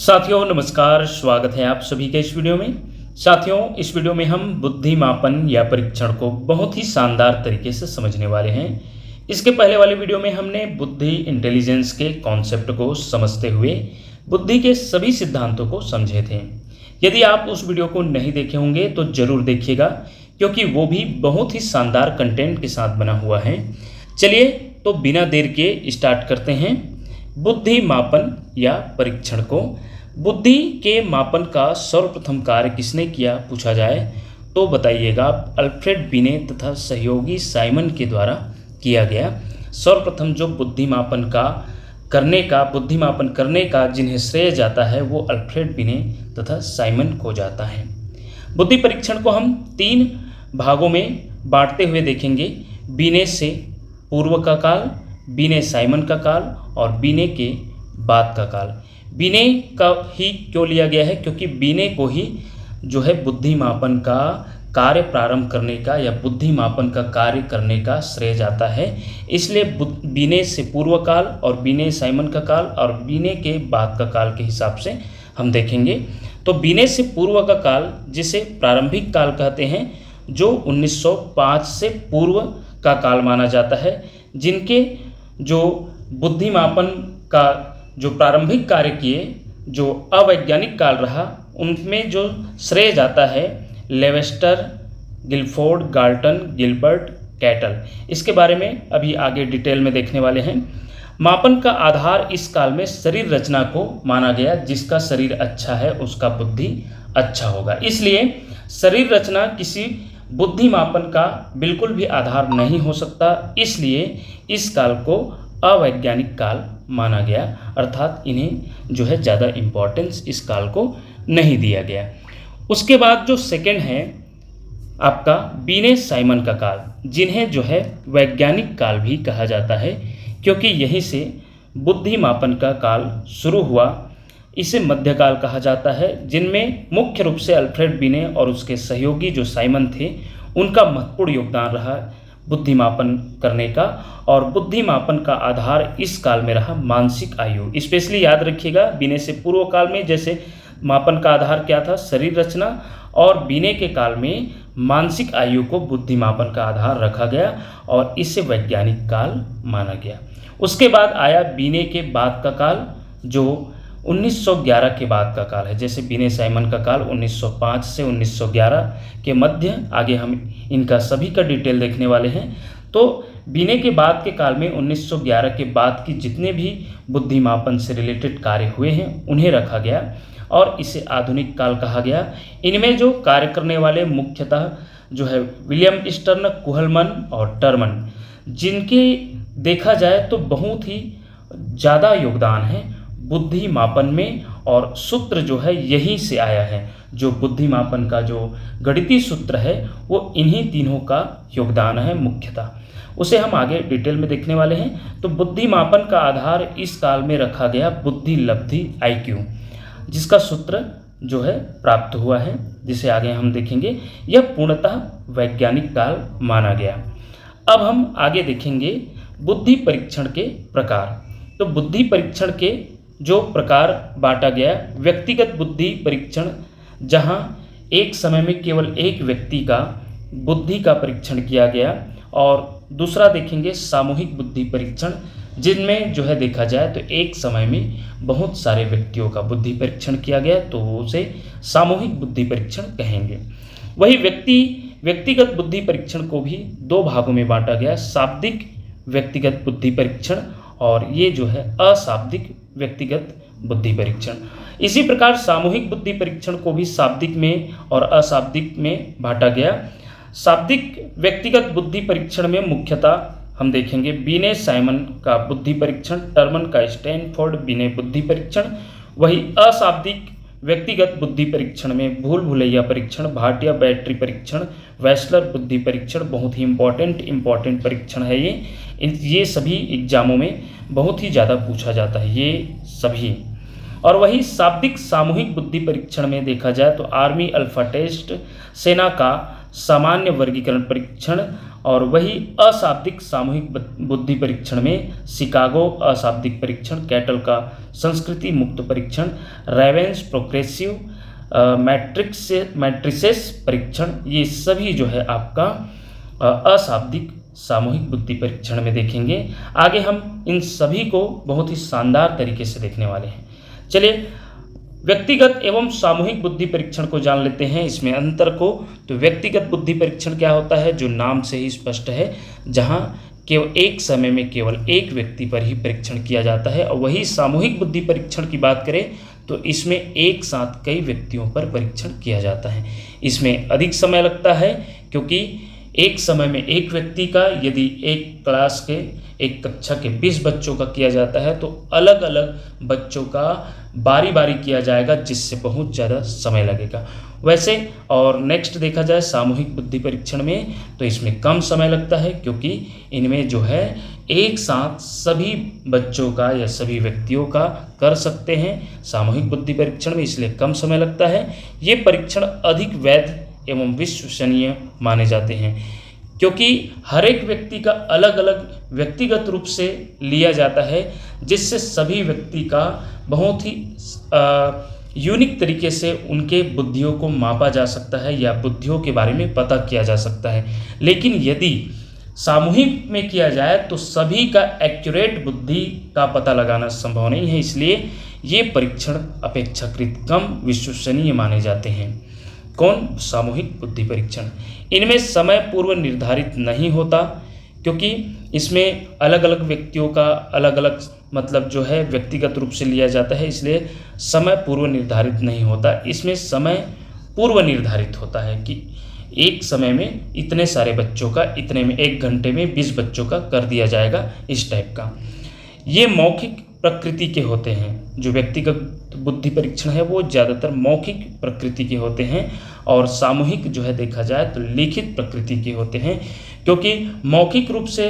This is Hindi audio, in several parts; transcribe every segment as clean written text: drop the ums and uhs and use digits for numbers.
साथियों नमस्कार, स्वागत है आप सभी के इस वीडियो में। साथियों, इस वीडियो में हम बुद्धि मापन या परीक्षण को बहुत ही शानदार तरीके से समझने वाले हैं। इसके पहले वाले वीडियो में हमने बुद्धि इंटेलिजेंस के कॉन्सेप्ट को समझते हुए बुद्धि के सभी सिद्धांतों को समझे थे। यदि आप उस वीडियो को नहीं देखे होंगे तो ज़रूर देखिएगा, क्योंकि वो भी बहुत ही शानदार कंटेंट के साथ बना हुआ है। चलिए तो बिना देर के स्टार्ट करते हैं बुद्धि मापन या परीक्षण को। बुद्धि के मापन का सर्वप्रथम कार्य किसने किया पूछा जाए तो बताइएगा, अल्फ्रेड बिने तथा सहयोगी साइमन के द्वारा किया गया। सर्वप्रथम जो बुद्धि मापन करने का जिन्हें श्रेय जाता है वो अल्फ्रेड बिने तथा साइमन को जाता है। बुद्धि परीक्षण को हम 3 भागों में बांटते हुए देखेंगे। बिने से पूर्व का काल, बिने साइमन का काल और बिने के बाद का काल। बिने का ही क्यों लिया गया है? क्योंकि बिने को ही जो है बुद्धि मापन का कार्य प्रारंभ करने का या बुद्धि मापन का कार्य करने का श्रेय जाता है। इसलिए बिने से पूर्व काल और बिने साइमन का काल और बिने के बाद का काल के हिसाब से हम देखेंगे। तो बिने से पूर्व का काल, जिसे प्रारंभिक काल कहते हैं, जो 1905 से पूर्व का काल माना जाता है, जिनके जो बुद्धि मापन का जो प्रारंभिक कार्य किए, जो अवैज्ञानिक काल रहा, उनमें जो श्रेय जाता है लेवेस्टर, गिलफोर्ड, गाल्टन, गिलबर्ट, कैटल। इसके बारे में अभी आगे डिटेल में देखने वाले हैं। मापन का आधार इस काल में शरीर रचना को माना गया। जिसका शरीर अच्छा है उसका बुद्धि अच्छा होगा। इसलिए शरीर रचना किसी बुद्धि मापन का बिल्कुल भी आधार नहीं हो सकता। इसलिए इस काल को अवैज्ञानिक काल माना गया, अर्थात इन्हें जो है ज़्यादा इम्पोर्टेंस इस काल को नहीं दिया गया। उसके बाद जो सेकंड है आपका बिने साइमन का काल, जिन्हें जो है वैज्ञानिक काल भी कहा जाता है, क्योंकि यहीं से बुद्धि मापन का काल शुरू हुआ। इसे मध्यकाल कहा जाता है, जिनमें मुख्य रूप से अल्फ्रेड बिने और उसके सहयोगी जो साइमन थे, उनका महत्वपूर्ण योगदान रहा बुद्धि मापन करने का। और बुद्धि मापन का आधार इस काल में रहा मानसिक आयु। स्पेशली याद रखिएगा, बिने से पूर्व काल में जैसे मापन का आधार क्या था, शरीर रचना, और बिने के काल में मानसिक आयु को बुद्धि मापन का आधार रखा गया और इसे वैज्ञानिक काल माना गया। उसके बाद आया बिने के बाद का काल, जो 1911 के बाद का काल है। जैसे बिने साइमन का काल 1905 से 1911 के मध्य, आगे हम इनका सभी का डिटेल देखने वाले हैं। तो बिने के बाद के काल में 1911 के बाद की जितने भी बुद्धि मापन से रिलेटेड कार्य हुए हैं उन्हें रखा गया और इसे आधुनिक काल कहा गया। इनमें जो कार्य करने वाले मुख्यतः जो है विलियम स्टर्न, कुहलमन और टर्मन, जिनके देखा जाए तो बहुत ही ज़्यादा योगदान है बुद्धि मापन में। और सूत्र जो है यहीं से आया है। जो बुद्धि मापन का जो गणितीय सूत्र है वो इन्हीं तीनों का योगदान है मुख्यतः। उसे हम आगे डिटेल में देखने वाले हैं। तो बुद्धि मापन का आधार इस काल में रखा गया बुद्धि लब्धि IQ, जिसका सूत्र जो है प्राप्त हुआ है, जिसे आगे हम देखेंगे। यह पूर्णतः वैज्ञानिक काल माना गया। अब हम आगे देखेंगे बुद्धि परीक्षण के प्रकार। तो बुद्धि परीक्षण के जो प्रकार बांटा गया, व्यक्तिगत बुद्धि परीक्षण, जहां एक समय में केवल एक व्यक्ति का बुद्धि का परीक्षण किया गया। और दूसरा देखेंगे सामूहिक बुद्धि परीक्षण, जिनमें जो है देखा जाए तो एक समय में बहुत सारे व्यक्तियों का बुद्धि परीक्षण किया गया, तो उसे सामूहिक बुद्धि परीक्षण कहेंगे। वही व्यक्तिगत बुद्धि परीक्षण को भी 2 भागों में बांटा गया, शाब्दिक व्यक्तिगत बुद्धि परीक्षण और ये जो है अशाब्दिक व्यक्तिगत बुद्धि परीक्षण। इसी प्रकार सामूहिक बुद्धि परीक्षण को भी शाब्दिक में और अशाब्दिक में बांटा गया। शाब्दिक व्यक्तिगत बुद्धि परीक्षण में मुख्यतः हम देखेंगे बिने साइमन का बुद्धि परीक्षण, टर्मन का स्टैनफोर्ड बिने बुद्धि परीक्षण। वही अशाब्दिक व्यक्तिगत बुद्धि परीक्षण में भूल भुलैया परीक्षण, भाटिया बैटरी परीक्षण, वेस्लर बुद्धि परीक्षण, बहुत ही इम्पॉर्टेंट परीक्षण है ये सभी एग्जामों में बहुत ही ज़्यादा पूछा जाता है ये सभी। और वही शाब्दिक सामूहिक बुद्धि परीक्षण में देखा जाए तो आर्मी अल्फा टेस्ट, सेना का सामान्य वर्गीकरण परीक्षण और वही अशाब्दिक सामूहिक बुद्धि परीक्षण में शिकागो अशाब्दिक परीक्षण, कैटल का संस्कृति मुक्त परीक्षण, रेवेंस प्रोग्रेसिव मैट्रिसेस परीक्षण, ये सभी जो है आपका अशाब्दिक सामूहिक बुद्धि परीक्षण में देखेंगे। आगे हम इन सभी को बहुत ही शानदार तरीके से देखने वाले हैं। चलिए व्यक्तिगत एवं सामूहिक बुद्धि परीक्षण को जान लेते हैं, इसमें अंतर को। तो व्यक्तिगत बुद्धि परीक्षण क्या होता है, जो नाम से ही स्पष्ट है, जहां केवल एक समय में केवल एक व्यक्ति पर ही परीक्षण किया जाता है। और वही सामूहिक बुद्धि परीक्षण की बात करें तो इसमें एक साथ कई व्यक्तियों पर परीक्षण किया जाता है। इसमें अधिक समय लगता है क्योंकि एक समय में एक व्यक्ति का, यदि एक क्लास के एक कक्षा के 20 बच्चों का किया जाता है तो अलग अलग बच्चों का बारी बारी किया जाएगा, जिससे बहुत ज़्यादा समय लगेगा। वैसे और नेक्स्ट देखा जाए सामूहिक बुद्धि परीक्षण में तो इसमें कम समय लगता है क्योंकि इनमें जो है एक साथ सभी बच्चों का या सभी व्यक्तियों का कर सकते हैं सामूहिक बुद्धि परीक्षण में, इसलिए कम समय लगता है। ये परीक्षण अधिक वैध एवं विश्वसनीय माने जाते हैं क्योंकि हर एक व्यक्ति का अलग अलग व्यक्तिगत रूप से लिया जाता है, जिससे सभी व्यक्ति का बहुत ही यूनिक तरीके से उनके बुद्धियों को मापा जा सकता है या बुद्धियों के बारे में पता किया जा सकता है। लेकिन यदि सामूहिक में किया जाए तो सभी का एक्यूरेट बुद्धि का पता लगाना संभव नहीं है, इसलिए ये परीक्षण अपेक्षाकृत कम विश्वसनीय माने जाते हैं। कौन? सामूहिक बुद्धि परीक्षण। इनमें समय पूर्व निर्धारित नहीं होता क्योंकि इसमें अलग अलग व्यक्तियों का अलग अलग मतलब जो है व्यक्तिगत रूप से लिया जाता है, इसलिए समय पूर्व निर्धारित नहीं होता। इसमें समय पूर्व निर्धारित होता है कि एक समय में इतने सारे बच्चों का, इतने में 1 घंटे में 20 बच्चों का कर दिया जाएगा, इस टाइप का। ये मौखिक प्रकृति के होते हैं। जो व्यक्तिगत बुद्धि परीक्षण है वो ज़्यादातर मौखिक प्रकृति के होते हैं और सामूहिक जो है देखा जाए तो लिखित प्रकृति के होते हैं, क्योंकि मौखिक रूप से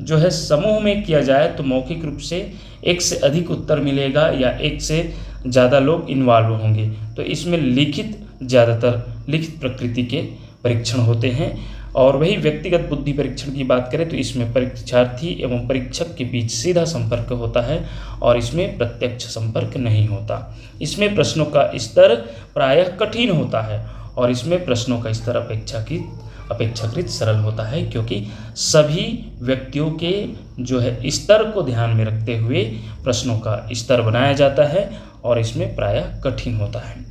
जो है समूह में किया जाए तो मौखिक रूप से एक से अधिक उत्तर मिलेगा या एक से ज़्यादा लोग इन्वॉल्व होंगे। तो इसमें ज़्यादातर लिखित प्रकृति के परीक्षण होते हैं। और वही व्यक्तिगत बुद्धि परीक्षण की बात करें तो इसमें परीक्षार्थी एवं परीक्षक के बीच सीधा संपर्क होता है और इसमें प्रत्यक्ष संपर्क नहीं होता। इसमें प्रश्नों का स्तर प्रायः कठिन होता है और इसमें प्रश्नों का स्तर अपेक्षाकृत सरल होता है, क्योंकि सभी व्यक्तियों के जो है स्तर को ध्यान में रखते हुए प्रश्नों का स्तर बनाया जाता है और इसमें प्रायः कठिन होता है।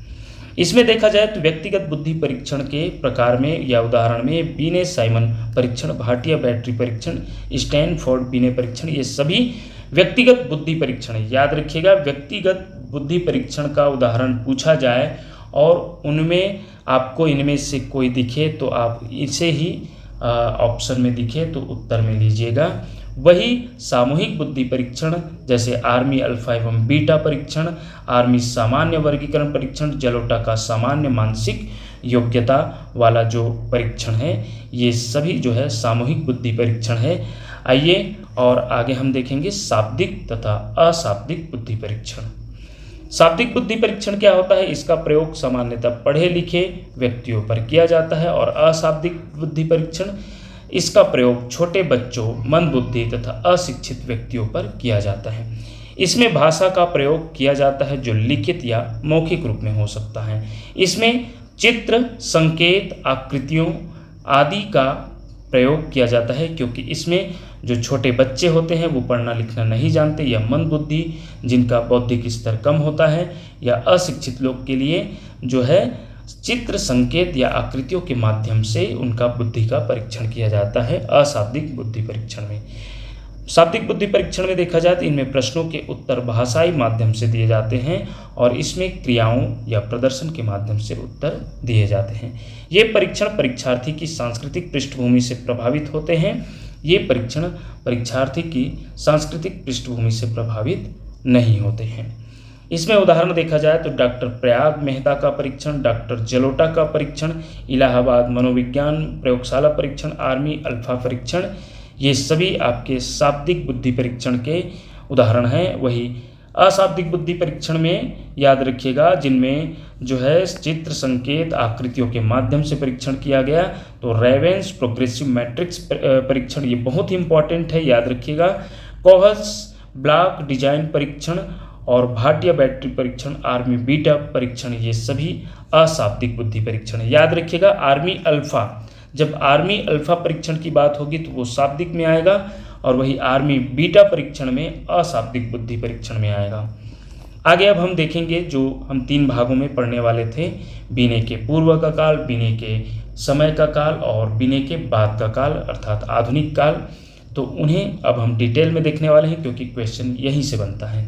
इसमें देखा जाए तो व्यक्तिगत बुद्धि परीक्षण के प्रकार में या उदाहरण में बीने साइमन परीक्षण, भाटिया बैटरी परीक्षण, स्टैनफोर्ड बीने परीक्षण, ये सभी व्यक्तिगत बुद्धि परीक्षण है। याद रखिएगा, व्यक्तिगत बुद्धि परीक्षण का उदाहरण पूछा जाए और उनमें आपको इनमें से कोई दिखे तो आप इसे ही ऑप्शन में दिखे तो उत्तर में लीजिएगा। वही सामूहिक बुद्धि परीक्षण जैसे आर्मी अल्फा एवं बीटा परीक्षण, आर्मी सामान्य वर्गीकरण परीक्षण, जलोटा का सामान्य मानसिक योग्यता वाला जो परीक्षण है, ये सभी जो है सामूहिक बुद्धि परीक्षण है। आइए और आगे हम देखेंगे शाब्दिक तथा अशाब्दिक बुद्धि परीक्षण। शाब्दिक बुद्धि परीक्षण क्या होता है? इसका प्रयोग सामान्यतः पढ़े लिखे व्यक्तियों पर किया जाता है। और अशाब्दिक बुद्धि परीक्षण, इसका प्रयोग छोटे बच्चों, मंदबुद्धि तथा अशिक्षित व्यक्तियों पर किया जाता है। इसमें भाषा का प्रयोग किया जाता है जो लिखित या मौखिक रूप में हो सकता है। इसमें चित्र, संकेत, आकृतियों आदि का प्रयोग किया जाता है, क्योंकि इसमें जो छोटे बच्चे होते हैं वो पढ़ना लिखना नहीं जानते या मंदबुद्धि जिनका बौद्धिक स्तर कम होता है या अशिक्षित लोग के लिए जो है चित्र, संकेत या आकृतियों के माध्यम से उनका बुद्धि का परीक्षण किया जाता है अशाब्दिक बुद्धि परीक्षण में। शाब्दिक बुद्धि परीक्षण में देखा जाए तो इनमें प्रश्नों के उत्तर भाषाई माध्यम से दिए जाते हैं और इसमें क्रियाओं या प्रदर्शन के माध्यम से उत्तर दिए जाते हैं। ये परीक्षण परीक्षार्थी की सांस्कृतिक पृष्ठभूमि से प्रभावित होते हैं। ये परीक्षण परीक्षार्थी की सांस्कृतिक पृष्ठभूमि से प्रभावित नहीं होते हैं। इसमें उदाहरण देखा जाए तो डॉक्टर प्रयाग मेहता का परीक्षण, डॉक्टर जलोटा का परीक्षण, इलाहाबाद मनोविज्ञान प्रयोगशाला परीक्षण, आर्मी अल्फा परीक्षण, ये सभी आपके शाब्दिक बुद्धि परीक्षण के उदाहरण हैं। वही अशाब्दिक बुद्धि परीक्षण में याद रखिएगा जिनमें जो है चित्र, संकेत, आकृतियों के माध्यम से परीक्षण किया गया, तो रेवेंस प्रोग्रेसिव मैट्रिक्स परीक्षण ये बहुत ही इंपॉर्टेंट है, याद रखिएगा। कोहल्स ब्लॉक डिजाइन परीक्षण और भाटिया बैटरी परीक्षण, आर्मी बीटा परीक्षण, ये सभी अशाब्दिक बुद्धि परीक्षण है, याद रखिएगा। आर्मी अल्फा, जब आर्मी अल्फा परीक्षण की बात होगी तो वो शाब्दिक में आएगा, और वही आर्मी बीटा परीक्षण में अशाब्दिक बुद्धि परीक्षण में आएगा। आगे अब हम देखेंगे जो हम 3 भागों में पढ़ने वाले थे, बीने के पूर्व का काल, बीने के समय का काल और बीने के बाद का काल अर्थात आधुनिक काल। तो उन्हें अब हम डिटेल में देखने वाले हैं क्योंकि क्वेश्चन यहीं से बनता है।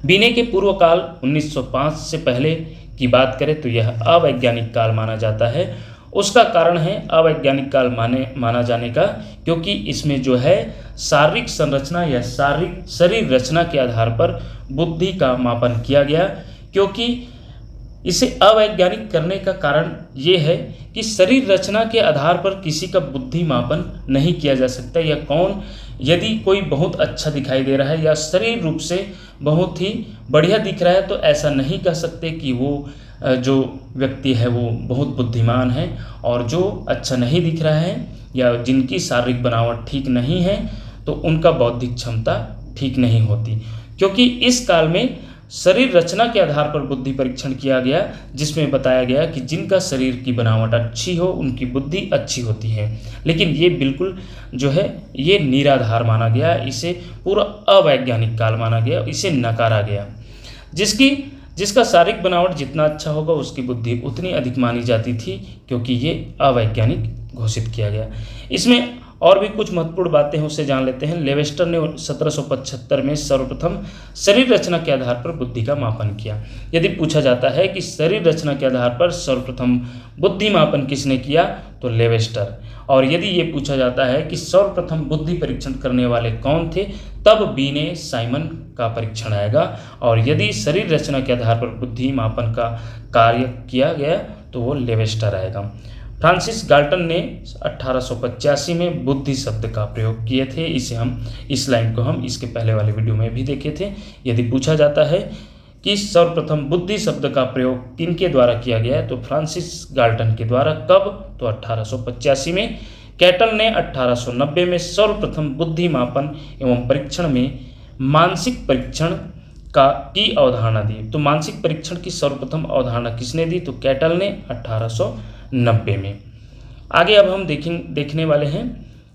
बीने के पूर्व काल 1905 से पहले की बात करें तो यह अवैज्ञानिक काल माना जाता है। उसका कारण है अवैज्ञानिक काल माना जाने का क्योंकि इसमें जो है शारीरिक संरचना या शारीरिक शरीर रचना के आधार पर बुद्धि का मापन किया गया। क्योंकि इसे अवैज्ञानिक करने का कारण ये है कि शरीर रचना के आधार पर किसी का बुद्धि मापन नहीं किया जा सकता, या कौन यदि कोई बहुत अच्छा दिखाई दे रहा है या शरीर रूप से बहुत ही बढ़िया दिख रहा है तो ऐसा नहीं कह सकते कि वो जो व्यक्ति है वो बहुत बुद्धिमान है, और जो अच्छा नहीं दिख रहा है या जिनकी शारीरिक बनावट ठीक नहीं है तो उनका बौद्धिक क्षमता ठीक नहीं होती। क्योंकि इस काल में शरीर रचना के आधार पर बुद्धि परीक्षण किया गया, जिसमें बताया गया कि जिनका शरीर की बनावट अच्छी हो उनकी बुद्धि अच्छी होती है। लेकिन ये बिल्कुल जो है ये निराधार माना गया, इसे पूरा अवैज्ञानिक काल माना गया, इसे नकारा गया। जिसका शारीरिक बनावट जितना अच्छा होगा उसकी बुद्धि उतनी अधिक मानी जाती थी, क्योंकि ये अवैज्ञानिक घोषित किया गया। इसमें और भी कुछ महत्वपूर्ण बातें हैं, उससे जान लेते हैं। लेवेस्टर ने 1775 में सर्वप्रथम शरीर रचना के आधार पर बुद्धि का मापन किया। यदि पूछा जाता है कि शरीर रचना के आधार पर सर्वप्रथम बुद्धि मापन किसने किया तो लेवेस्टर, और यदि ये पूछा जाता है कि सर्वप्रथम बुद्धि परीक्षण करने वाले कौन थे तब बीने साइमन का परीक्षण आएगा, और यदि शरीर रचना के आधार पर बुद्धि मापन का कार्य किया गया तो वो लेवेस्टर आएगा। फ्रांसिस गाल्टन ने 1885 में बुद्धि शब्द का प्रयोग किए थे। इस लाइन को हम इसके पहले वाले वीडियो में भी देखे थे। यदि पूछा जाता है कि सर्वप्रथम बुद्धि शब्द का प्रयोग किनके द्वारा किया गया है तो फ्रांसिस गाल्टन के द्वारा। कब तो 1885 में। कैटल ने 1890 में सर्वप्रथम बुद्धि मापन एवं परीक्षण में मानसिक परीक्षण की अवधारणा दी। तो मानसिक परीक्षण की सर्वप्रथम अवधारणा किसने दी तो कैटल ने 1890 में। आगे अब हम देखने वाले हैं,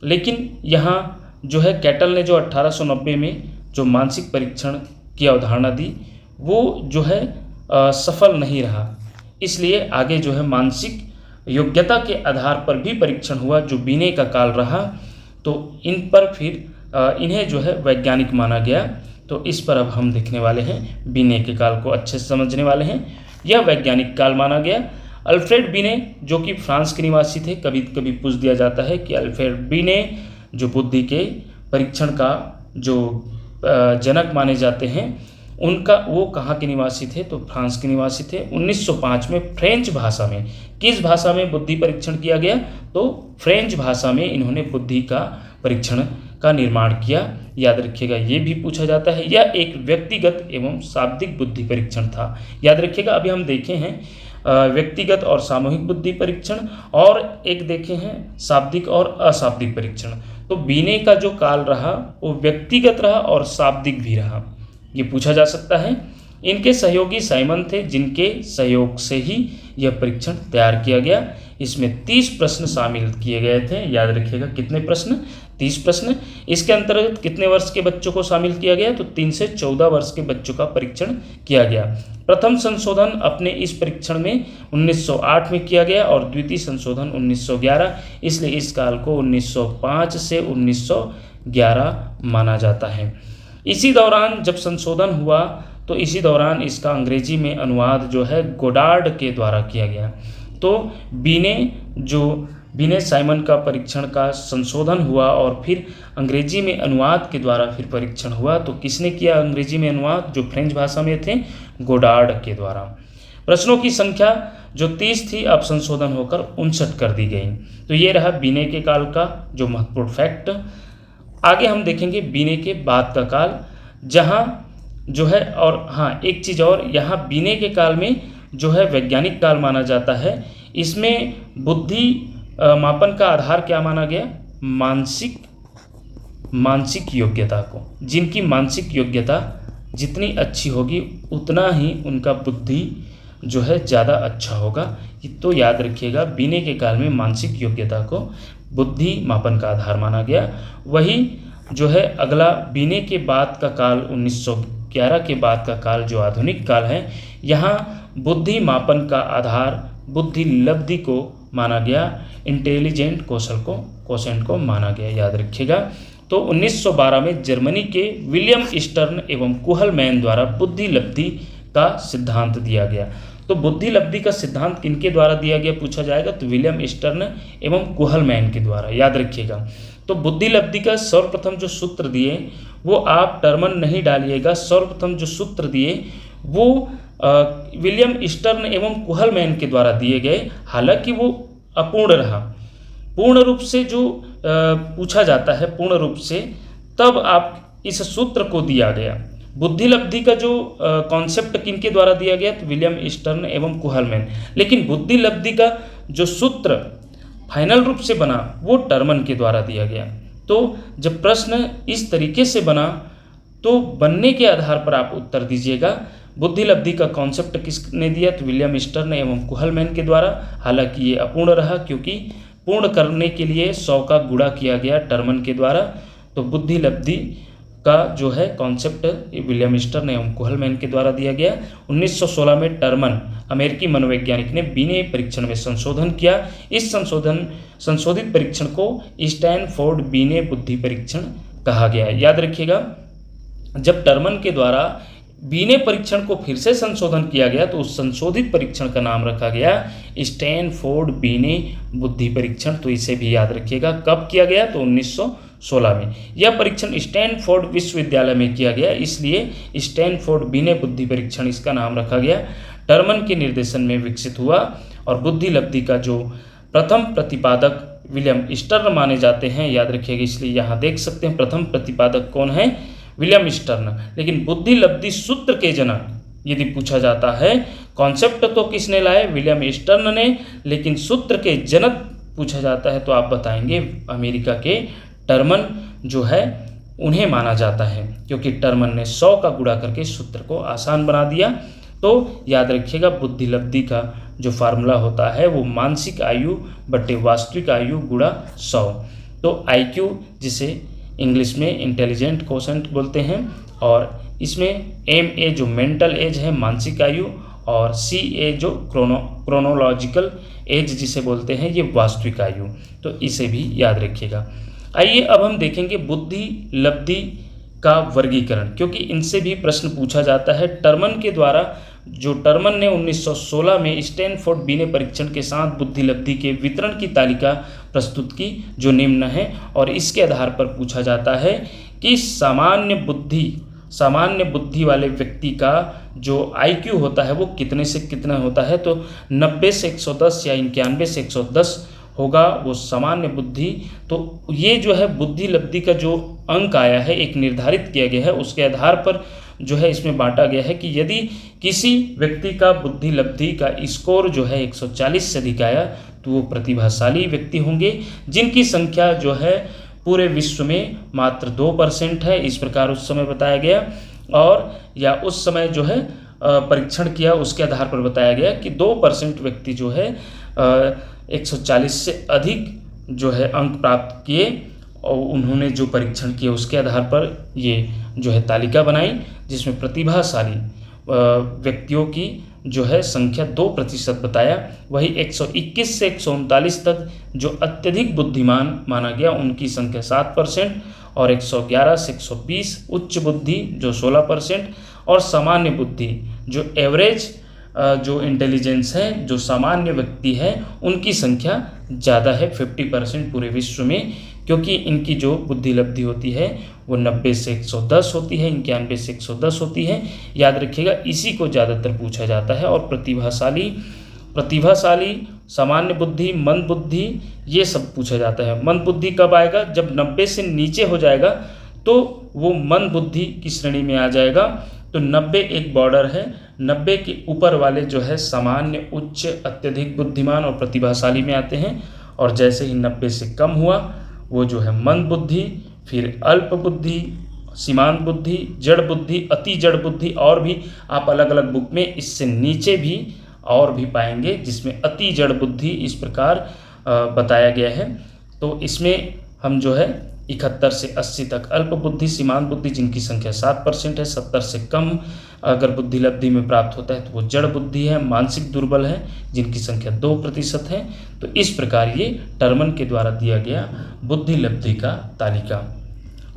लेकिन यहाँ जो है कैटल ने जो 1890 में जो मानसिक परीक्षण की अवधारणा दी वो जो है सफल नहीं रहा। इसलिए आगे जो है मानसिक योग्यता के आधार पर भी परीक्षण हुआ जो बीने का काल रहा, तो इन पर फिर इन्हें जो है वैज्ञानिक माना गया। तो इस पर अब हम देखने वाले हैं, बीने के काल को अच्छे से समझने वाले हैं। यह वैज्ञानिक काल माना गया। अल्फ्रेड बीने जो कि फ्रांस के निवासी थे, कभी कभी पूछ दिया जाता है कि अल्फ्रेड बीने जो बुद्धि के परीक्षण का जो जनक माने जाते हैं वो कहाँ के निवासी थे तो फ्रांस के निवासी थे। 1905 में फ्रेंच भाषा में, किस भाषा में बुद्धि परीक्षण किया गया तो फ्रेंच भाषा में इन्होंने बुद्धि का परीक्षण का निर्माण किया। याद रखिएगा ये भी पूछा जाता है। यह एक व्यक्तिगत एवं शाब्दिक बुद्धि परीक्षण था। याद रखिएगा अभी हम देखे हैं व्यक्तिगत और सामूहिक बुद्धि परीक्षण, और एक देखे हैं शाब्दिक और अशाब्दिक परीक्षण। तो बीने का जो काल रहा वो व्यक्तिगत रहा और शाब्दिक भी रहा, ये पूछा जा सकता है। इनके सहयोगी साइमन थे जिनके सहयोग से ही यह परीक्षण तैयार किया गया। इसमें 30 प्रश्न शामिल किए गए थे। याद रखिएगा कितने प्रश्न 30 प्रश्न। इसके अंतर्गत कितने वर्ष के बच्चों को शामिल किया गया तो 3 से 14 वर्ष के बच्चों का परीक्षण किया गया। प्रथम संशोधन अपने इस परीक्षण में 1908 में किया गया और द्वितीय संशोधन 1911, इसलिए इस काल को 1905 से 1911 माना जाता है। इसी दौरान जब संशोधन हुआ तो इसी दौरान इसका अंग्रेजी में अनुवाद जो है गोडार्ड के द्वारा किया गया। तो बीने साइमन का परीक्षण का संशोधन हुआ और फिर अंग्रेजी में अनुवाद के द्वारा फिर परीक्षण हुआ। तो किसने किया अंग्रेजी में अनुवाद जो फ्रेंच भाषा में थे गोडार्ड के द्वारा। प्रश्नों की संख्या जो 30 थी अब संशोधन होकर 59 कर दी गई। तो ये रहा बीने के काल का जो महत्वपूर्ण फैक्ट। आगे हम देखेंगे बीने के बाद का काल, जहाँ जो है, और हाँ एक चीज़ और, यहाँ बीने के काल में जो है वैज्ञानिक काल माना जाता है। इसमें बुद्धि मापन का आधार क्या माना गया? मानसिक योग्यता को। जिनकी मानसिक योग्यता जितनी अच्छी होगी उतना ही उनका बुद्धि जो है ज़्यादा अच्छा होगा। तो याद रखिएगा, बीने के काल में मानसिक योग्यता को बुद्धि मापन का आधार माना गया। वही जो है अगला बीने के बाद का काल 1911 के बाद का काल जो आधुनिक काल है, यहाँ बुद्धि मापन का आधार बुद्धि लब्धि को माना गया, इंटेलिजेंट क्वोशेंट को माना गया, याद रखिएगा। तो 1912 में जर्मनी के विलियम स्टर्न एवं कुहलमैन द्वारा बुद्धि लब्धि का सिद्धांत दिया गया। तो बुद्धि लब्धि का सिद्धांत किनके द्वारा दिया गया पूछा जाएगा, तो विलियम स्टर्न एवं कुहलमैन के द्वारा, याद रखिएगा। तो बुद्धि लब्धि का सर्वप्रथम जो सूत्र दिए वो आप टर्मन नहीं डालिएगा, सर्वप्रथम जो सूत्र दिए वो विलियम स्टर्न एवं कुहलमैन के द्वारा दिए गए। हालांकि वो अपूर्ण रहा, पूर्ण रूप से जो पूछा जाता है पूर्ण रूप से, तब आप इस सूत्र को दिया गया। बुद्धि लब्धि का जो कॉन्सेप्ट किनके द्वारा दिया गया, तो विलियम स्टर्न एवं कुहलमैन। लेकिन बुद्धि लब्धि का जो सूत्र फाइनल रूप से बना वो टर्मन के द्वारा दिया गया। तो जब प्रश्न इस तरीके से बना तो बनने के आधार पर आप उत्तर दीजिएगा। बुद्धि लब्धि का कॉन्सेप्ट किसने दिया, तो विलियम स्टर्न एवं कुहलमैन के द्वारा। हालांकि ये अपूर्ण रहा क्योंकि पूर्ण करने के लिए 100 का गुणा किया गया टर्मन के द्वारा। तो बुद्धि लब्धि का जो है कॉन्सेप्ट विलियम स्टर्न एवं कुहलमैन के द्वारा दिया गया। 1916 में टर्मन अमेरिकी मनोवैज्ञानिक ने बीने परीक्षण में संशोधन किया। इस संशोधित परीक्षण को स्टैनफोर्ड बीने बुद्धि परीक्षण कहा गया। याद रखिएगा, जब टर्मन के द्वारा बीने परीक्षण को फिर से संशोधन किया गया तो उस संशोधित परीक्षण का नाम रखा गया स्टैनफोर्ड बीने बुद्धि परीक्षण। तो इसे भी याद रखिएगा, कब किया गया, तो 1916 में। यह परीक्षण स्टैनफोर्ड विश्वविद्यालय में किया गया, इसलिए स्टैनफोर्ड बीने बुद्धि परीक्षण इसका नाम रखा गया। टर्मन के निर्देशन में विकसित हुआ और बुद्धि लब्धि का जो प्रथम प्रतिपादक विलियम स्टर्न माने जाते हैं, याद रखिएगा। इसलिए यहाँ देख सकते हैं प्रथम प्रतिपादक कौन है, विलियम स्टर्न। लेकिन बुद्धि लब्धि सूत्र के जनक यदि पूछा जाता है, कॉन्सेप्ट तो किसने लाए, विलियम स्टर्न ने, लेकिन सूत्र के जनक पूछा जाता है तो आप बताएंगे अमेरिका के टर्मन जो है उन्हें माना जाता है, क्योंकि टर्मन ने 100 का गुणा करके सूत्र को आसान बना दिया। तो याद रखिएगा, बुद्धि लब्धि का जो फार्मूला होता है वो मानसिक आयु बटे वास्तविक आयु गुणा 100। तो IQ जिसे इंग्लिश में इंटेलिजेंट क्वोशेंट बोलते हैं, और इसमें MA जो मेंटल एज है मानसिक आयु, और CA जो क्रोनोलॉजिकल एज जिसे बोलते हैं ये वास्तविक आयु। तो इसे भी याद रखिएगा। आइए अब हम देखेंगे बुद्धि लब्धि का वर्गीकरण, क्योंकि इनसे भी प्रश्न पूछा जाता है। टर्मन के द्वारा जो टर्मन ने 1916 में स्टैनफोर्ड बीने परीक्षण के साथ बुद्धि लब्धि के वितरण की तालिका प्रस्तुत की जो निम्न है, और इसके आधार पर पूछा जाता है कि सामान्य बुद्धि वाले व्यक्ति का जो IQ होता है वो कितने से कितना होता है, तो 90 से 110 या 91 से 110 होगा वो सामान्य बुद्धि। तो ये जो है बुद्धि लब्धि का जो अंक आया है एक निर्धारित किया गया है, उसके आधार पर जो है इसमें बांटा गया है कि यदि किसी व्यक्ति का बुद्धि लब्धि का स्कोर जो है 140 से अधिक आया तो वो प्रतिभाशाली व्यक्ति होंगे, जिनकी संख्या जो है पूरे विश्व में मात्र 2% है, इस प्रकार उस समय बताया गया। और या उस समय जो है परीक्षण किया उसके आधार पर बताया गया कि 2% व्यक्ति जो है 140 से अधिक जो है अंक प्राप्त किए, और उन्होंने जो परीक्षण किए उसके आधार पर ये जो है तालिका बनाई, जिसमें प्रतिभाशाली व्यक्तियों की जो है संख्या 2% बताया। वही 121 से 139 तक जो अत्यधिक बुद्धिमान माना गया उनकी संख्या 7%, और 111 से 120 उच्च बुद्धि जो 16%, और सामान्य बुद्धि जो एवरेज जो इंटेलिजेंस है जो सामान्य व्यक्ति है उनकी संख्या ज़्यादा है 50% पूरे विश्व में, क्योंकि इनकी जो बुद्धि लब्धि होती है वो 90 से 110 होती है, 91 से 110 होती है। याद रखिएगा, इसी को ज़्यादातर पूछा जाता है। और प्रतिभाशाली सामान्य बुद्धि मंद बुद्धि ये सब पूछा जाता है। मंद बुद्धि कब आएगा, जब 90 से नीचे हो जाएगा तो वो मंद बुद्धि की श्रेणी में आ जाएगा। तो 90 एक बॉर्डर है। 90 के ऊपर वाले जो है सामान्य, उच्च, अत्यधिक बुद्धिमान और प्रतिभाशाली में आते हैं, और जैसे ही 90 से कम हुआ वो जो है मंद बुद्धि, फिर अल्प बुद्धि, सीमांत बुद्धि, जड़ बुद्धि, अति जड़ बुद्धि, और भी आप अलग अलग बुक में इससे नीचे भी और भी पाएंगे जिसमें अति जड़ बुद्धि इस प्रकार बताया गया है। तो इसमें हम जो है 71 से 80 तक अल्प बुद्धि, सीमांत बुद्धि जिनकी संख्या 7% है, 70 से कम अगर बुद्धि लब्धि में प्राप्त होता है तो वो जड़ बुद्धि है, मानसिक दुर्बल है जिनकी संख्या 2% है। तो इस प्रकार ये टर्मन के द्वारा दिया गया बुद्धि लब्धि का तालिका।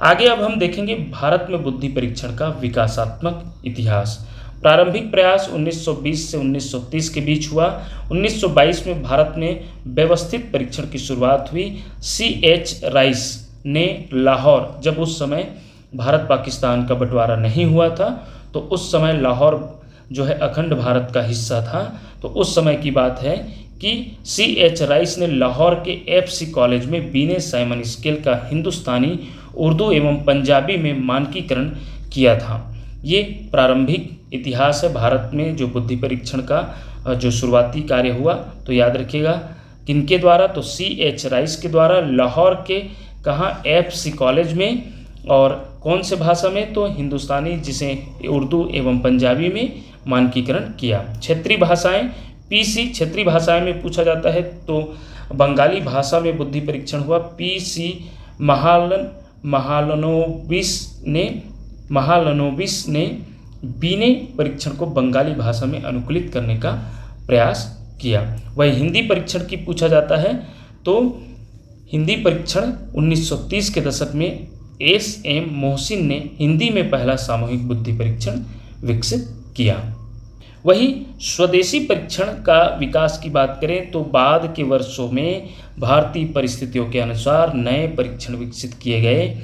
आगे अब हम देखेंगे भारत में बुद्धि परीक्षण का विकासात्मक इतिहास। प्रारंभिक प्रयास 1920 से 1930 के बीच हुआ। 1922 में भारत में व्यवस्थित परीक्षण की शुरुआत हुई। C.H. राइस ने लाहौर, जब उस समय भारत पाकिस्तान का बंटवारा नहीं हुआ था, तो उस समय लाहौर जो है अखंड भारत का हिस्सा था। तो उस समय की बात है कि C.H. राइस ने लाहौर के F.C. कॉलेज में बीने साइमन स्केल का हिंदुस्तानी, उर्दू एवं पंजाबी में मानकीकरण किया था। ये प्रारंभिक इतिहास है भारत में जो बुद्धि परीक्षण का जो शुरुआती कार्य हुआ। तो याद रखिएगा किनके द्वारा, तो C.H. राइस के द्वारा लाहौर के कहाँ, F.C. कॉलेज में, और कौन से भाषा में, तो हिंदुस्तानी जिसे उर्दू एवं पंजाबी में मानकीकरण किया। क्षेत्रीय भाषाएं P.C. क्षेत्रीय भाषाएं में पूछा जाता है तो बंगाली भाषा में बुद्धि परीक्षण हुआ। P.C. महालनोबिस ने बीने परीक्षण को बंगाली भाषा में अनुकूलित करने का प्रयास किया। वही हिंदी परीक्षण की पूछा जाता है तो हिंदी परीक्षण 1930 के दशक में S.M. मोहसिन ने हिंदी में पहला सामूहिक बुद्धि परीक्षण विकसित किया। वही स्वदेशी परीक्षण का विकास की बात करें तो बाद के वर्षों में भारतीय परिस्थितियों के अनुसार नए परीक्षण विकसित किए गए,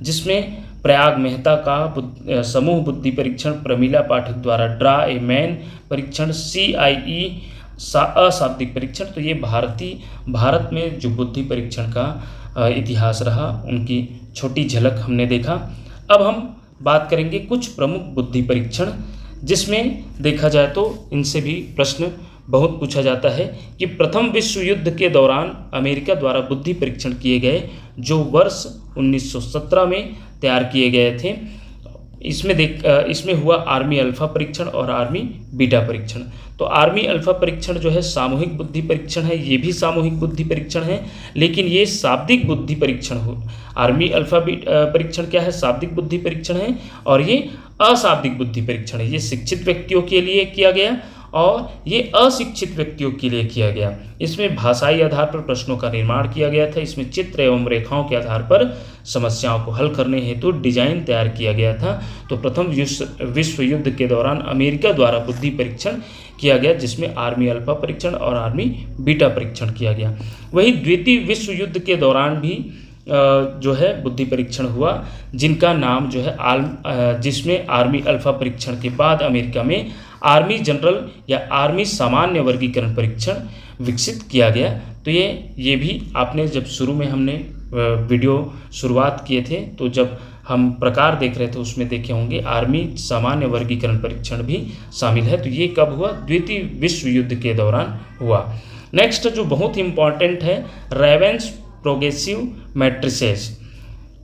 जिसमें प्रयाग मेहता का समूह बुद्धि परीक्षण, प्रमीला पाठक द्वारा ड्रा ए मैन परीक्षण, CIE अशाब्दिक परीक्षण। तो ये भारत में जो बुद्धि परीक्षण का इतिहास रहा उनकी छोटी झलक हमने देखा। अब हम बात करेंगे कुछ प्रमुख बुद्धि परीक्षण, जिसमें देखा जाए तो इनसे भी प्रश्न बहुत पूछा जाता है कि प्रथम विश्व युद्ध के दौरान अमेरिका द्वारा बुद्धि परीक्षण किए गए जो वर्ष 1917 में तैयार किए गए थे। इसमें हुआ आर्मी अल्फा परीक्षण और आर्मी बीटा परीक्षण। तो आर्मी अल्फा परीक्षण जो है सामूहिक बुद्धि परीक्षण है, ये भी सामूहिक बुद्धि परीक्षण है, लेकिन ये शाब्दिक बुद्धि परीक्षण हो। आर्मी अल्फा परीक्षण क्या है, शाब्दिक बुद्धि परीक्षण है, और ये अशाब्दिक बुद्धि परीक्षण है। ये शिक्षित व्यक्तियों के लिए किया गया और ये अशिक्षित व्यक्तियों के लिए किया गया। इसमें भाषाई आधार पर प्रश्नों का निर्माण किया गया था। इसमें चित्र एवं रेखाओं के आधार पर समस्याओं को हल करने हेतु डिजाइन तैयार किया गया था। तो प्रथम विश्व युद्ध के दौरान अमेरिका द्वारा बुद्धि परीक्षण किया गया, जिसमें आर्मी अल्फा परीक्षण और आर्मी बीटा परीक्षण किया गया। वही द्वितीय विश्व युद्ध के दौरान भी जो है बुद्धि परीक्षण हुआ, जिनका नाम जो है जिसमें आर्मी अल्फा परीक्षण के बाद अमेरिका में आर्मी जनरल या आर्मी सामान्य वर्गीकरण परीक्षण विकसित किया गया। तो ये भी आपने जब शुरू में हमने वीडियो शुरुआत किए थे तो जब हम प्रकार देख रहे थे उसमें देखे होंगे आर्मी सामान्य वर्गीकरण परीक्षण भी शामिल है। तो ये कब हुआ, द्वितीय विश्व युद्ध के दौरान हुआ। नेक्स्ट जो बहुत ही इंपॉर्टेंट है, रेवेन्स प्रोग्रेसिव मैट्रिसेस,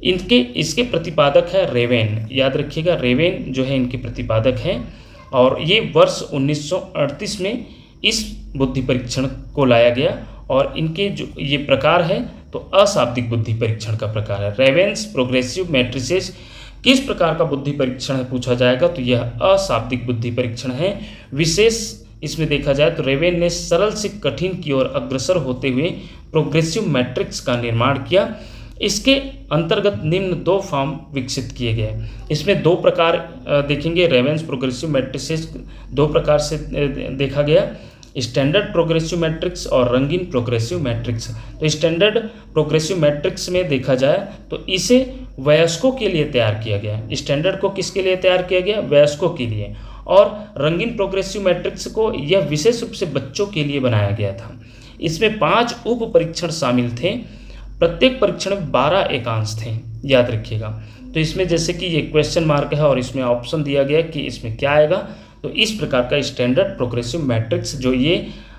इसके प्रतिपादक है रेवेन। याद रखिएगा रेवेन जो है इनके प्रतिपादक हैं, और ये वर्ष 1938 में इस बुद्धि परीक्षण को लाया गया। और इनके जो ये प्रकार है तो अशाब्दिक बुद्धि परीक्षण का प्रकार है। रेवेन्स प्रोग्रेसिव मैट्रिसेस किस प्रकार का बुद्धि परीक्षण है पूछा जाएगा तो यह अशाब्दिक बुद्धि परीक्षण है। विशेष इसमें देखा जाए तो रेवेन ने सरल से कठिन की ओर अग्रसर होते हुए प्रोग्रेसिव मैट्रिक्स का निर्माण किया। इसके अंतर्गत निम्न 2 फॉर्म विकसित किए गए। इसमें 2 प्रकार देखेंगे। रेवेन्स प्रोग्रेसिव मैट्रिसेस 2 प्रकार से देखा गया, स्टैंडर्ड प्रोग्रेसिव मैट्रिक्स और रंगीन प्रोग्रेसिव मैट्रिक्स। तो स्टैंडर्ड प्रोग्रेसिव मैट्रिक्स में देखा जाए तो इसे वयस्कों के लिए तैयार किया गया। स्टैंडर्ड को किसके लिए तैयार किया गया, वयस्कों के लिए। और रंगीन प्रोग्रेसिव मैट्रिक्स को यह विशेष रूप से बच्चों के लिए बनाया गया था। इसमें 5 उप परीक्षण शामिल थे। प्रत्येक परीक्षण में 12 एकांश थे, याद रखिएगा। तो इसमें जैसे कि ये क्वेश्चन मार्क है और इसमें ऑप्शन दिया गया कि इसमें क्या आएगा, तो इस प्रकार का स्टैंडर्ड प्रोग्रेसिव मैट्रिक्स जो ये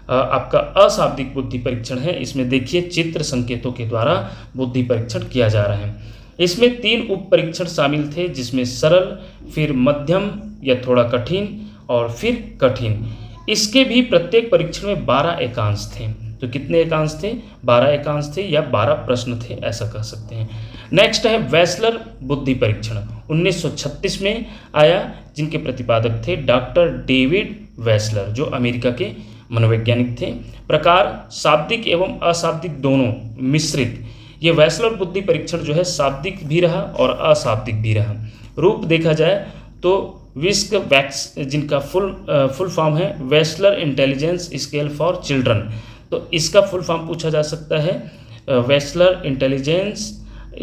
आपका अशाब्दिक बुद्धि परीक्षण है, इसमें देखिए चित्र संकेतों के द्वारा बुद्धि परीक्षण किया जा रहा है। इसमें 3 उप परीक्षण शामिल थे, जिसमें सरल, फिर मध्यम या थोड़ा कठिन और फिर कठिन। इसके भी प्रत्येक परीक्षण में 12 एकांश थे। तो कितने एकांश थे? 12 एकांश थे या 12 प्रश्न थे, ऐसा कह सकते हैं। नेक्स्ट है वेस्लर बुद्धि परीक्षण, 1936 में आया, जिनके प्रतिपादक थे डॉक्टर डेविड वेस्लर, जो अमेरिका के मनोवैज्ञानिक थे। प्रकार शाब्दिक एवं अशाब्दिक दोनों मिश्रित। ये वेस्लर बुद्धि परीक्षण जो है शाब्दिक भी रहा और अशाब्दिक भी रहा। रूप देखा जाए तो विस्क वैक्स, जिनका फुल फॉर्म है Wechsler intelligence scale for children, तो इसका फुल फॉर्म पूछा जा सकता है Wechsler intelligence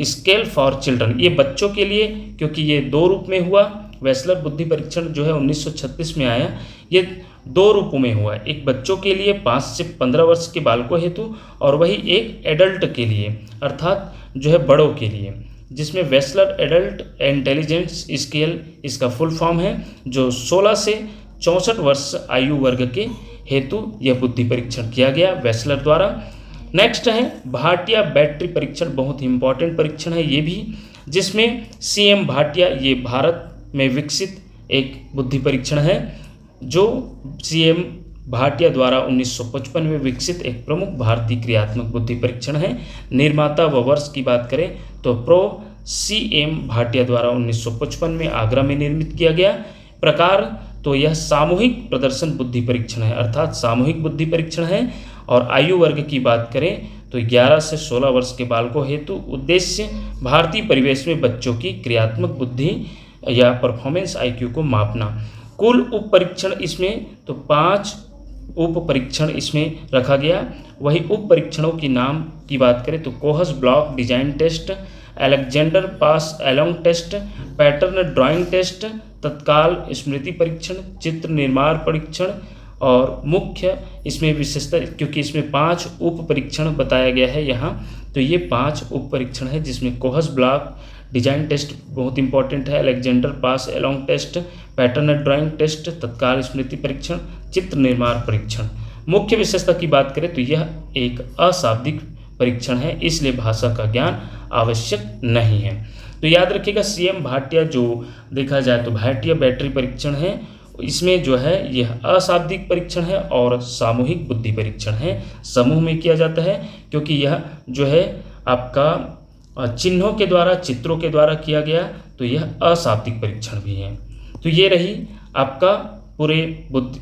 scale for children, ये बच्चों के लिए, क्योंकि ये 2 रूप में हुआ। वेस्लर बुद्धि परीक्षण जो है 1936 में आया, ये 2 रूपों में हुआ, एक बच्चों के लिए 5 से 15 वर्ष के बालकों हेतु, और वही एक एडल्ट के लिए, अर्थात जो है बड़ों के लिए, जिसमें वेस्लर एडल्ट इंटेलिजेंस स्केल इसका फुल फॉर्म है, जो 16 से 64 वर्ष आयु वर्ग के हेतु यह बुद्धि परीक्षण किया गया वेस्लर द्वारा। नेक्स्ट है भाटिया बैटरी परीक्षण, बहुत ही इंपॉर्टेंट परीक्षण है ये भी, जिसमें CM भाटिया, ये भारत में विकसित एक बुद्धि परीक्षण है, जो CM भाटिया द्वारा 1955 में विकसित एक प्रमुख भारतीय क्रियात्मक बुद्धि परीक्षण है। निर्माता व वर्ष की बात करें तो CM भाटिया द्वारा 1955 में आगरा में निर्मित किया गया। प्रकार तो यह सामूहिक प्रदर्शन बुद्धि परीक्षण है, अर्थात सामूहिक बुद्धि परीक्षण है। और आयु वर्ग की बात करें तो 11 से 16 वर्ष के बालकों हेतु। उद्देश्य भारतीय परिवेश में बच्चों की क्रियात्मक बुद्धि या परफॉर्मेंस IQ को मापना। कुल उप परीक्षण इसमें तो 5 उप परीक्षण इसमें रखा गया। वही उप परीक्षणों की नाम की बात करें तो Kohs block design test, Alexander pass along test, pattern drawing test, तत्काल स्मृति परीक्षण, चित्र निर्माण परीक्षण, और मुख्य इसमें विशेषता, क्योंकि इसमें 5 उप परीक्षण बताया गया है यहाँ, तो ये 5 उप परीक्षण है, जिसमें कोहस ब्लॉक डिजाइन टेस्ट बहुत इंपॉर्टेंट है, Alexander pass along test, pattern drawing test, तत्काल स्मृति परीक्षण, चित्र निर्माण परीक्षण। मुख्य विशेषता की बात करें तो यह एक अशाब्दिक परीक्षण है, इसलिए भाषा का ज्ञान आवश्यक नहीं है। तो याद रखिएगा CM भाटिया जो देखा जाए तो भाटिया बैटरी परीक्षण है, इसमें जो है यह अशाब्दिक परीक्षण है और सामूहिक बुद्धि परीक्षण है, समूह में किया जाता है, क्योंकि यह जो है आपका चिन्हों के द्वारा, चित्रों के द्वारा किया गया, तो यह अशाब्दिक परीक्षण भी है। तो ये रही आपका पूरे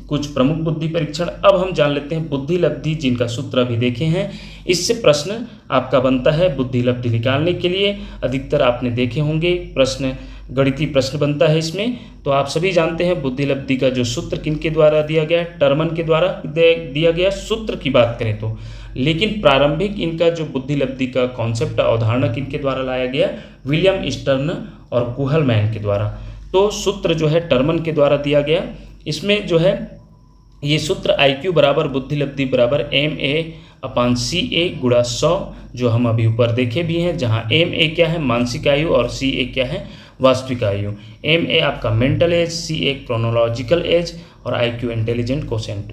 कुछ प्रमुख बुद्धि परीक्षण। अब हम जान लेते हैं बुद्धि लब्धि, जिनका सूत्र अभी देखे हैं। इससे प्रश्न आपका बनता है बुद्धि लब्धि निकालने के लिए, अधिकतर आपने देखे होंगे प्रश्न, गणितीय प्रश्न बनता है इसमें। तो आप सभी जानते हैं बुद्धि लब्धि का जो सूत्र किनके द्वारा दिया गया, टर्मन के द्वारा दिया गया सूत्र की बात करें तो। लेकिन प्रारंभिक इनका जो बुद्धि लब्धि का कॉन्सेप्ट, अवधारणा किनके द्वारा लाया गया, विलियम स्टर्न और कुहलमैन के द्वारा। तो सूत्र जो है टर्मन के द्वारा दिया गया। इसमें जो है ये सूत्र IQ बराबर बुद्धि लब्धि बराबर MA/CA गुणा 100, जो हम अभी ऊपर देखे भी हैं, जहां MA क्या है मानसिक आयु और CA क्या है वास्तविक आयु। MA आपका mental as, CA chronological age और IQ इंटेलिजेंट कोशेंट।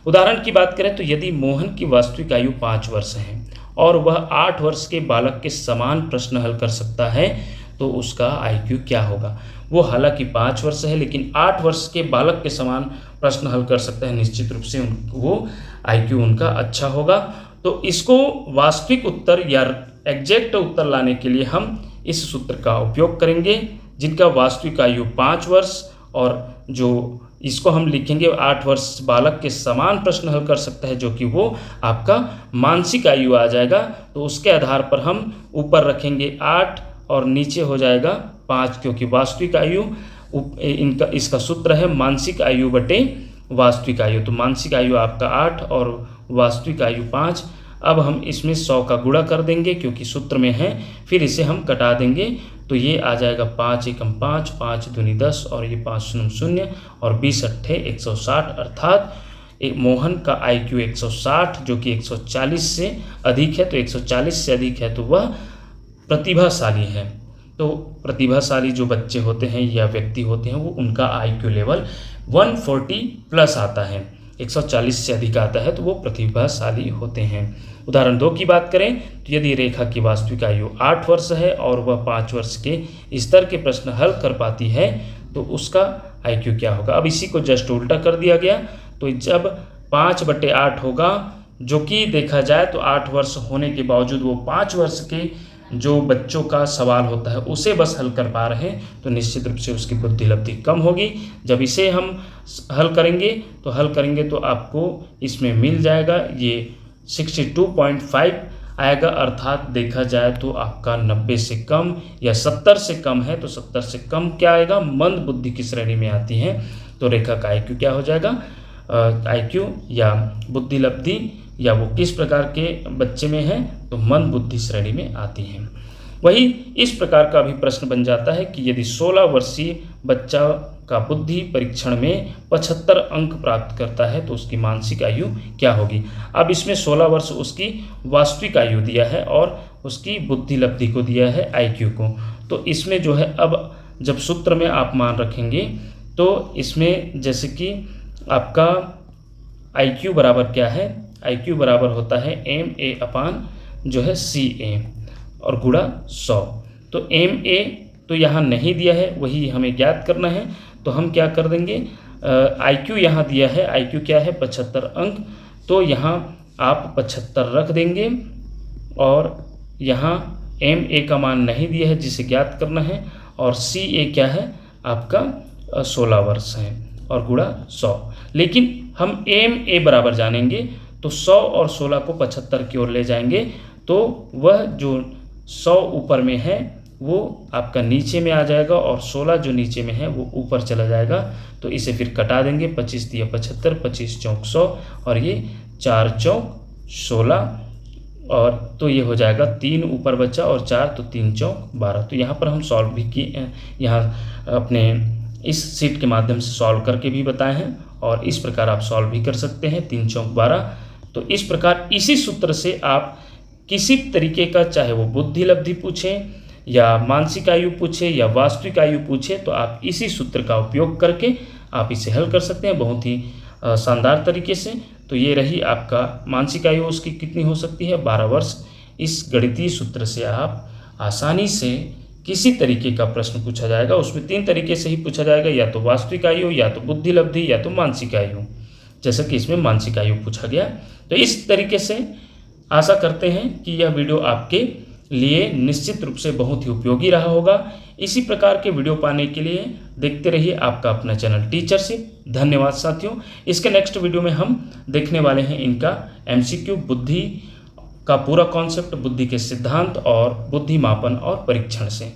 उदाहरण की बात करें तो यदि मोहन की वास्तविक आयु 5 वर्ष है और वह 8 वर्ष के बालक के समान प्रश्न हल कर सकता है, तो उसका IQ क्या होगा। वो हालांकि 5 वर्ष है, लेकिन 8 वर्ष के बालक के समान प्रश्न हल कर सकता है, निश्चित रूप से वो IQ उनका अच्छा होगा। तो इसको वास्तविक उत्तर या एग्जैक्ट उत्तर लाने के लिए हम इस सूत्र का उपयोग करेंगे, जिनका वास्तविक आयु 5 वर्ष, और जो इसको हम लिखेंगे 8 वर्ष बालक के समान प्रश्न हल कर सकता है, जो कि वो आपका मानसिक आयु आ जाएगा। तो उसके आधार पर हम ऊपर रखेंगे 8 और नीचे हो जाएगा 5, क्योंकि वास्तविक आयु इसका सूत्र है मानसिक आयु बटे वास्तविक आयु। तो मानसिक आयु आपका 8 और वास्तविक आयु 5। अब हम इसमें 100 का गुणा कर देंगे, क्योंकि सूत्र में है, फिर इसे हम कटा देंगे, तो ये आ जाएगा 5 एकम 5, 5 दूनी 10 और ये 5 शून्य 0 और 20 अट्ठे 160, अर्थात मोहन का IQ 160, जो कि 140 से अधिक है। तो 140 से अधिक है तो वह प्रतिभाशाली है। तो प्रतिभाशाली जो बच्चे होते हैं या व्यक्ति होते हैं वो उनका IQ लेवल 140 प्लस आता है, 140 से अधिक आता है तो वो प्रतिभाशाली होते हैं। उदाहरण 2 की बात करें तो यदि रेखा की वास्तविक आयु 8 वर्ष है और वह 5 वर्ष के स्तर के प्रश्न हल कर पाती है तो उसका IQ क्या होगा। अब इसी को जस्ट उल्टा कर दिया गया, तो जब 5/8 होगा, जो कि देखा जाए तो 8 वर्ष होने के बावजूद वो 5 वर्ष के जो बच्चों का सवाल होता है उसे बस हल कर पा रहे हैं, तो निश्चित रूप से उसकी बुद्धि लब्धि कम होगी। जब इसे हम हल करेंगे तो आपको इसमें मिल जाएगा ये 62.5 आएगा, अर्थात देखा जाए तो आपका 90 से कम या 70 से कम है, तो 70 से कम क्या आएगा, मंद बुद्धि की श्रेणी में आती है। तो रेखा का IQ क्या हो जाएगा, IQ या बुद्धि लब्धि या वो किस प्रकार के बच्चे में है, तो मंद बुद्धि श्रेणी में आती हैं। वही इस प्रकार का भी प्रश्न बन जाता है कि यदि 16 वर्षीय बच्चा का बुद्धि परीक्षण में 75 अंक प्राप्त करता है तो उसकी मानसिक आयु क्या होगी। अब इसमें 16 वर्ष उसकी वास्तविक आयु दिया है और उसकी बुद्धि लब्धि को दिया है IQ को, तो इसमें जो है अब जब सूत्र में आप मान रखेंगे तो इसमें जैसे कि आपका IQ बराबर क्या है, IQ बराबर होता है MA जो है CA और गुणा 100। तो MA तो यहाँ नहीं दिया है, वही हमें ज्ञात करना है, तो हम क्या कर देंगे, IQ यहाँ दिया है, IQ क्या है 75 अंक, तो यहाँ आप 75 रख देंगे और यहाँ MA का मान नहीं दिया है जिसे ज्ञात करना है, और CA क्या है आपका 16 वर्ष है और गुणा 100। लेकिन हम MA बराबर जानेंगे तो 100 और 16 को 75 की ओर ले जाएंगे, तो वह जो 100 ऊपर में है वो आपका नीचे में आ जाएगा और 16 जो नीचे में है वो ऊपर चला जाएगा। तो इसे फिर कटा देंगे, 25 दिया 75, 25 चौक 100 और ये 4 चौक 16, और तो ये हो जाएगा 3 ऊपर बचा और 4, तो 3 चौक 12। तो यहाँ पर हम सॉल्व भी किए, यहाँ अपने इस सीट के माध्यम से सॉल्व करके भी बताए हैं और इस प्रकार आप सॉल्व भी कर सकते हैं, 3 चौक 12। तो इस प्रकार इसी सूत्र से आप किसी तरीके का, चाहे वो बुद्धि लब्धि पूछें या मानसिक आयु पूछे या वास्तविक आयु पूछे, तो आप इसी सूत्र का उपयोग करके आप इसे हल कर सकते हैं बहुत ही शानदार तरीके से। तो ये रही आपका मानसिक आयु, उसकी कितनी हो सकती है 12 वर्ष। इस गणितीय सूत्र से आप आसानी से किसी तरीके का प्रश्न पूछा जाएगा, उसमें 3 तरीके से ही पूछा जाएगा, या तो वास्तविक आयु, या तो बुद्धि लब्धि, या तो मानसिक आयु, जैसा कि इसमें मानसिक आयु पूछा गया। तो इस तरीके से आशा करते हैं कि यह वीडियो आपके लिए निश्चित रूप से बहुत ही उपयोगी रहा होगा। इसी प्रकार के वीडियो पाने के लिए देखते रहिए आपका अपना चैनल टीचरशिप। धन्यवाद साथियों। इसके नेक्स्ट वीडियो में हम देखने वाले हैं इनका MCQ, बुद्धि का पूरा कॉन्सेप्ट, बुद्धि के सिद्धांत और बुद्धि मापन और परीक्षण से।